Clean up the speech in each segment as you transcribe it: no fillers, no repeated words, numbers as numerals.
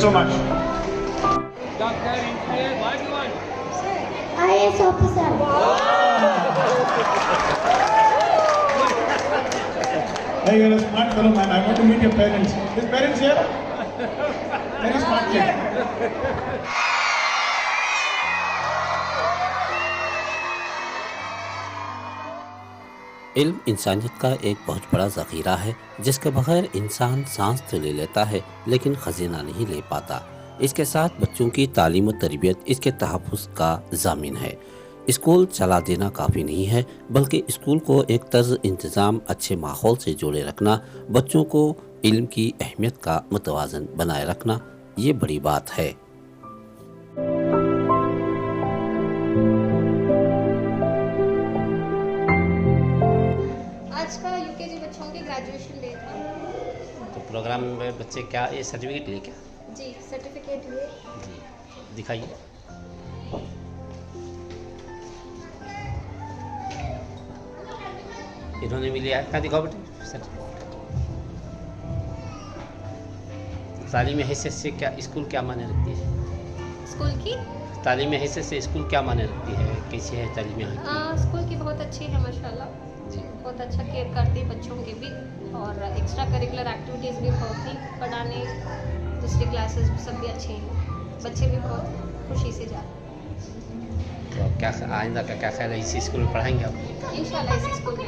so much. Doctor, engineer, what do you want? IAS officer. Hey, you're a smart fellow, man. I want to meet your parents. His parents here? Very smart kid. इल्म इंसानियत का एक बहुत बड़ा ज़ख़ीरा है जिसके बगैर इंसान सांस तो ले लेता है लेकिन ख़ज़ीना नहीं ले पाता। इसके साथ बच्चों की तालीम और तरबियत इसके तहफ़्फ़ुज़ का ज़ामिन है। स्कूल चला देना काफ़ी नहीं है बल्कि स्कूल को एक तर्ज़ इंतज़ाम अच्छे माहौल से जोड़े रखना, बच्चों को इल्म की अहमियत का मुतवाज़न बनाए रखना, ये बड़ी बात है। ग्रेजुएशन डे था। तो प्रोग्राम में बच्चे क्या ये सर्टिफिकेट लिए क्या? जी सर्टिफिकेट लिए। जी दिखाइए। इन्होंने भी लिया, क्या दिखाओ बेटे सर्टिफिकेट। तालीमी हैसियत से क्या स्कूल क्या माने रखती है? स्कूल की तालीमी हैसियत से स्कूल क्या माने रखती है, कैसी है तालीम यहाँ की? स्कूल की बहुत अच्छी है माशाल्लाह जी, बहुत अच्छा केयर करती है बच्चों की भी, और एक्स्ट्रा करिकुलर एक्टिविटीज़ भी बहुत ही पढ़ाने, दूसरी क्लासेस सब भी अच्छी हैं, बच्चे भी बहुत खुशी से जाते हैं। तो क्या आइंदा का क्या ख्याल है, इसी स्कूल में पढ़ाएंगे आप? इंशाल्लाह इसी स्कूल में।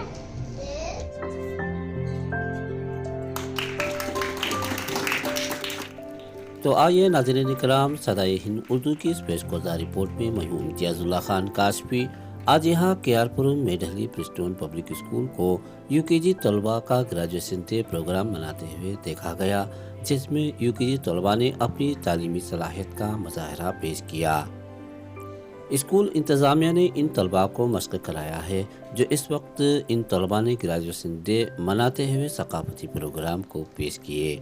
तो आइए नाज़रीन इकराम, सदाए हिंद उर्दू की स्पेस कोज़ा रिपोर्ट में मैं हूँ इम्तियाज़ुल्लाह खान काशफी। आज यहाँ केआरपुरम मेढली प्रिस्टोन पब्लिक स्कूल को यूकेजी तलबा का ग्रेजुएशन डे प्रोग्राम मनाते हुए देखा गया, जिसमें यूकेजी तलबा ने अपनी तालीमी सलाहियत का मुजाहरा पेश किया। स्कूल इंतज़ामिया ने इन तलबा को मशक़ कराया है जो इस वक्त इन तलबा ने ग्रेजुएशन डे मनाते हुए सकाफती प्रोग्राम को पेश किए।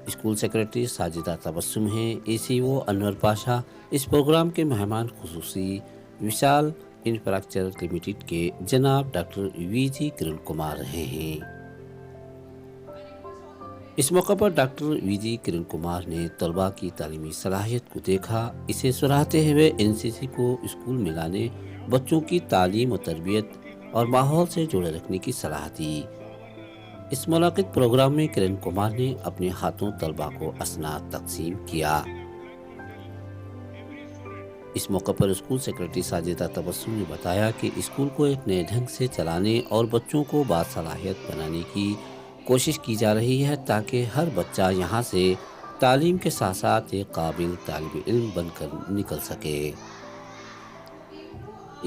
स्कूल सेक्रेटरी साजिदा तबस्सुम हैं, ACO अनवर पाशा इस प्रोग्राम के मेहमान खुसूसी विशाल इंफ्रास्ट्रक्चर लिमिटेड के जनाब डॉक्टर VG किरण कुमार रहे हैं। इस मौके पर डॉक्टर VG किरण कुमार ने तलबा की तालीमी सलाहियत को देखा, इसे सराहते हुए NCC को स्कूल में लाने, बच्चों की तालीम और तरबियत और माहौल से जोड़े रखने की सलाह दी। इस मुलाकात प्रोग्राम में किरण कुमार ने अपने हाथों तलबा को असनाद तकसीम किया। इस मौके पर स्कूल सेक्रेटरी साजिदा तबस्सुम ने बताया कि स्कूल को एक नए ढंग से चलाने और बच्चों को बासलाहियत बनाने की कोशिश की जा रही है ताकि हर बच्चा यहाँ से तालीम के साथ साथ एक काबिल तालिब इल्म बनकर निकल सके।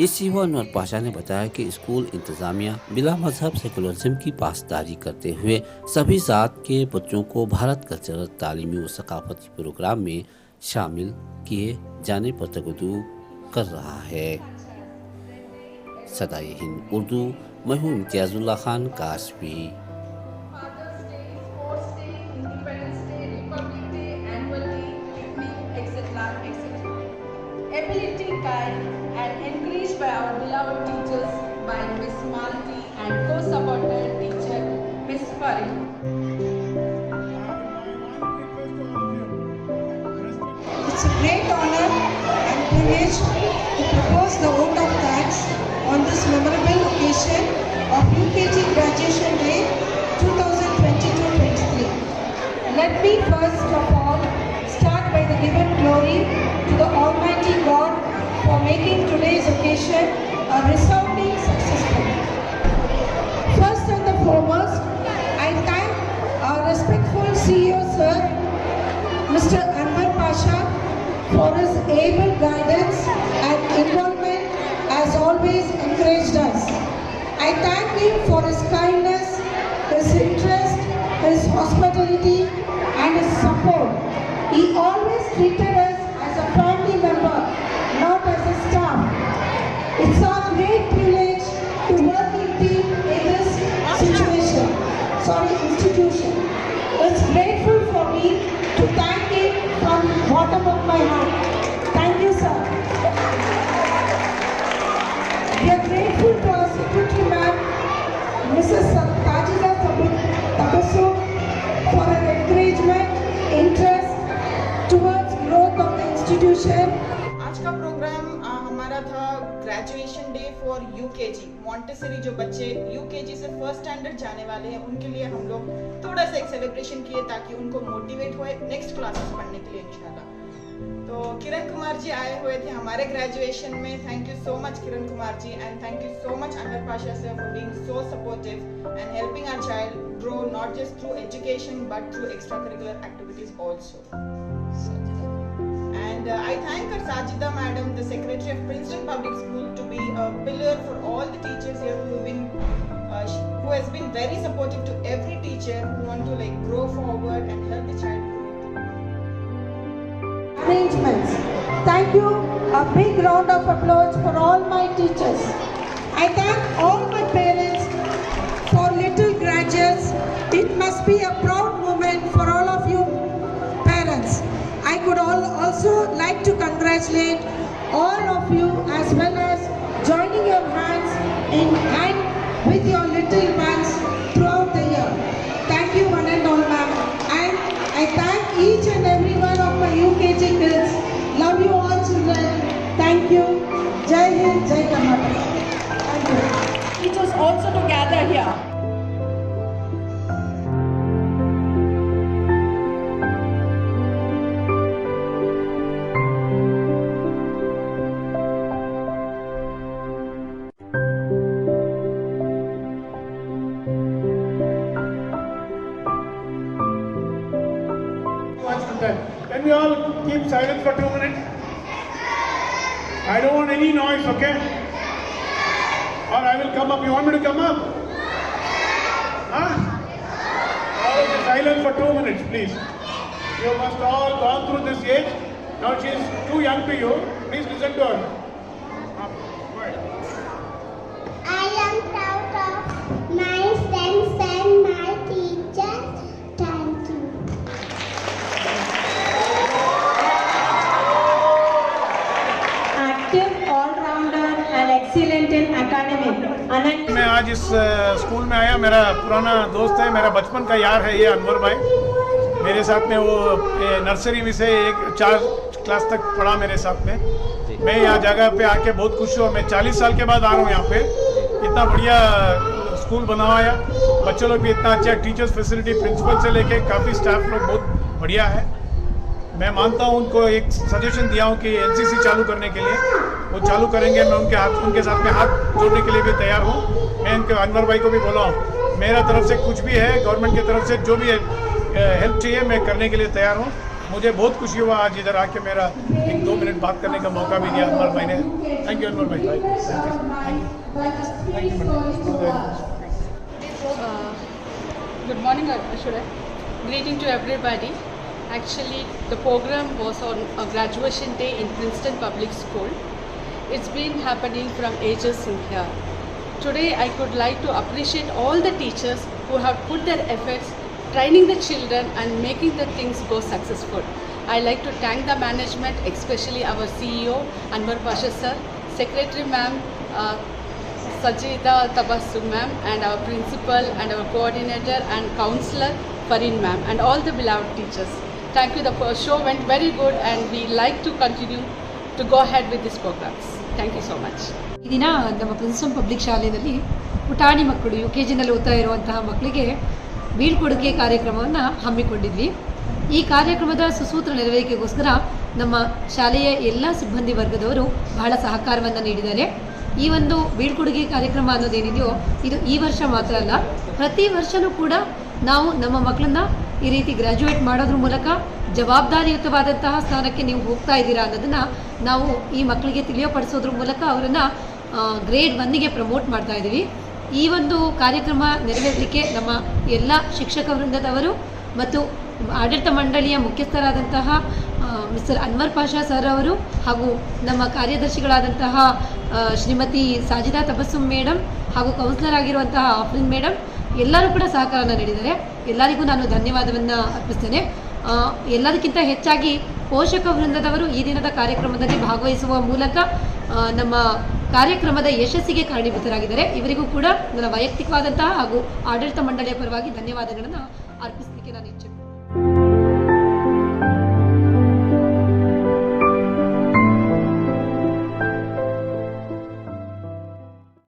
ACO अनवर पाशा ने बताया कि स्कूल इंतज़ामिया बिला मजहब सेकुलरिज्म की पासदारी करते हुए सभी ज़ात के बच्चों को भारत कल्चरल तालीमी व सकाफती प्रोग्राम में शामिल किए जाने पर तवज्जो कर रहा है। सदाए हिंद उर्दू, मैं हूँ इम्तियाज़ुल्लाह Khan काशफी। Ability guide and encouraged by our beloved teachers by Miss Malati and co-supported teacher Miss Farid. It's a great honor and privilege to propose the vote of thanks on this memorable occasion of UKG Graduation Day 2022-23. Let me first of all start by the giving glory to the Almighty God for making today's occasion a resounding successful. First and the foremost, I thank our respectful CEO Sir, Mr. Anwar Pasha, for his able guidance and involvement as always encouraged us. I thank him for his kindness, his interest, his hospitality and his support. He always treated us as a family member, not as a staff. It's our great privilege to work in team in this institution. It's grateful for me to thank him from the bottom of my heart. Thank you, sir. We are grateful to our secretary ma'am, Mrs. Tajida Tabassum, for her encouragement, interest graduation day for UKG Montessori जो बच्चे UKG से first standard जाने वाले हैं उनके लिए हम लोग थोड़ा सा एक सेलिब्रेशन किए ताकि उनको मोटिवेट होए नेक्स्ट क्लासेस पढ़ने के लिए इंशाल्लाह। तो किरण कुमार जी आए हुए थे हमारे ग्रेजुएशन में। Thank you so much Kiran Kumar ji and thank you so much Anwar Pasha sir for being so supportive and helping our child grow not just through education but through extracurricular activities also. And I thank our Sajida madam, the secretary of Princeton Public School, to be a pillar for all the teachers here who has been very supportive to every teacher who want to like grow forward and help the child grow. Arrangements. Thank you. A big round of applause for all my teachers. I thank all my parents for little graduates. It must be a proud moment for all of you parents. I could also like to congratulate all of you as well as joining your hands in hand with your little ones throughout the year. Thank you one and all ma'am. And I thank each and every one of my UKG kids. Love you all children. Thank you. Jai Hind, Jai Karnataka. Thank you. Teachers also to gather here. Can we all keep silence for 2 minutes? I don't want any noise, okay? Or I will come up. You want me to come up? Huh? All silence for 2 minutes, please. You must all gone through this age. Now she is too young to you. Please listen to her. Go ahead. I am proud of my friends and my teachers. Thank you. Active, all-rounder and excellent in academic. मैं आज इस school में आया। मेरा पुराना दोस्त है, मेरा बचपन का यार है ये अनवर भाई। मेरे साथ में वो नर्सरी में से 4 क्लास तक पढ़ा मेरे साथ में। मैं यहाँ जगह पे आके बहुत खुश हुआ। मैं 40 साल के बाद आ रहा हूँ यहाँ पे। इतना बढ़िया स्कूल बना हुआ है, बच्चों लोग भी इतना अच्छा, टीचर्स फैसिलिटी प्रिंसिपल से लेके काफ़ी स्टाफ लोग बहुत बढ़िया है। मैं मानता हूँ उनको एक सजेशन दिया हूँ कि एनसीसी चालू करने के लिए वो चालू करेंगे। मैं उनके साथ में हाथ जोड़ने के लिए भी तैयार हूँ। मैं उनके अनवर भाई को भी बोला हूँ मेरा तरफ से कुछ भी है, गवर्नमेंट की तरफ से जो भी हेल्प चाहिए मैं करने के लिए तैयार हूँ। मुझे बहुत खुशी हुआ आज इधर आके मेरा 1-2 मिनट बात करने का मौका भी दिया अनवर भाई ने। थैंक यू अनवर भाई। Good morning, Ashura. Greeting to everybody. Actually, the program was on a graduation day in Princeton Public School. It's been happening from ages in here. Today, I could like to appreciate all the teachers who have put their efforts training the children and making the things go successful. I like to thank the management, especially our CEO, Anwar Pasha sir, Secretary ma'am, Sajida Tabassum ma'am, and our principal and our coordinator and counselor, Farin ma'am, and all the beloved teachers. Thank you. The show went very good and we like to continue to go ahead with these programs. Thank you so much. ಈ ದಿನ ನಮ್ಮ Princeton public ಶಾಲೆಯಲ್ಲಿ ಪುಟಾಣಿ ಮಕ್ಕಳು UKGನಲ್ಲಿ ಓದ್ತಾ ಇರುವಂತಹ ಮಕ್ಕಳಿಗೆ ಬೀಳ್ಕೊಡುಗೆ ಕಾರ್ಯಕ್ರಮವನ್ನು ಹಮ್ಮಿಕೊಂಡಿದ್ವಿ. ಈ ಕಾರ್ಯಕ್ರಮದ ಸುಸೂತ್ರ ನೆರವೇರಿಕೆಗೋಸ್ಕರ ನಮ್ಮ ಶಾಲೆಯ ಎಲ್ಲ ಸಿಬ್ಬಂದಿ ವರ್ಗದವರು ಬಹಳ ಸಹಕಾರವನ್ನು ನೀಡಿದ್ದಾರೆ. ಈ ಒಂದು ಬೀಳ್ಕೊಡುಗೆ ಕಾರ್ಯಕ್ರಮ ಅನ್ನೋದೇನಿದೆಯೋ ಇದು ಈ ವರ್ಷ ಮಾತ್ರ ಅಲ್ಲ, ಪ್ರತಿ ವರ್ಷವೂ ಕೂಡ ನಾವು ನಮ್ಮ ಮಕ್ಕಳನ್ನ ಈ ರೀತಿ ಗ್ರ್ಯಾಜುಯೇಟ್ ಮಾಡೋದ್ರ ಮೂಲಕ ಜವಾಬ್ದಾರಿಯುತವಾದಂತಹ ಸ್ಥಾನಕ್ಕೆ ನೀವು ಹೋಗ್ತಾ ಇದ್ದೀರಾ ಅನ್ನೋದನ್ನು ನಾವು ಈ ಮಕ್ಕಳಿಗೆ ತಿಳಿಯಪಡಿಸೋದ್ರ ಮೂಲಕ ಅವರನ್ನು ಗ್ರೇಡ್ 1ಗೆ ಪ್ರಮೋಟ್ ಮಾಡ್ತಾ ಇದ್ದೀವಿ. ಈ ಒಂದು ಕಾರ್ಯಕ್ರಮ ನೆರವೇರಲಿಕ್ಕೆ ನಮ್ಮ ಎಲ್ಲ ಶಿಕ್ಷಕ ವೃಂದದವರು ಮತ್ತು ಆಡಳಿತ ಮಂಡಳಿಯ ಮುಖ್ಯಸ್ಥರಾದಂತಹ ಮಿಸ್ಟರ್ ಅನ್ವರ್ ಪಾಷಾ ಸರ್ ಅವರು ಹಾಗೂ ನಮ್ಮ ಕಾರ್ಯದರ್ಶಿಗಳಾದಂತಹ ಶ್ರೀಮತಿ ಸಾಜಿದಾ ತಬಸ್ಸುಮ್ ಮೇಡಮ್ ಹಾಗೂ ಕೌನ್ಸಿಲರ್ ಆಗಿರುವಂತಹ ಆಫ್ರಿನ್ ಮೇಡಮ್ ಎಲ್ಲರೂ ಕೂಡ ಸಹಕಾರನ ನೀಡಿದ್ದಾರೆ. ಎಲ್ಲರಿಗೂ ನಾನು ಧನ್ಯವಾದವನ್ನು ಅರ್ಪಿಸ್ತೇನೆ. ಎಲ್ಲದಕ್ಕಿಂತ ಹೆಚ್ಚಾಗಿ ಪೋಷಕ ವೃಂದದವರು ಈ ದಿನದ ಕಾರ್ಯಕ್ರಮದಲ್ಲಿ ಭಾಗವಹಿಸುವ ಮೂಲಕ ನಮ್ಮ ಕಾರ್ಯಕ್ರಮದ ಯಶಸ್ಸಿಗೆ ಕಾರಣೀಭೂತರಾಗಿದ್ದಾರೆ. ಇವರಿಗೂ ಕೂಡ ನನ್ನ ವೈಯಕ್ತಿಕವಾದಂತಹ ಹಾಗೂ ಆಡಳಿತ ಮಂಡಳಿಯ ಪರವಾಗಿ ಧನ್ಯವಾದಗಳನ್ನು ಅರ್ಪಿಸಲಿಕ್ಕೆ ನಾನು ಇಚ್ಛೆ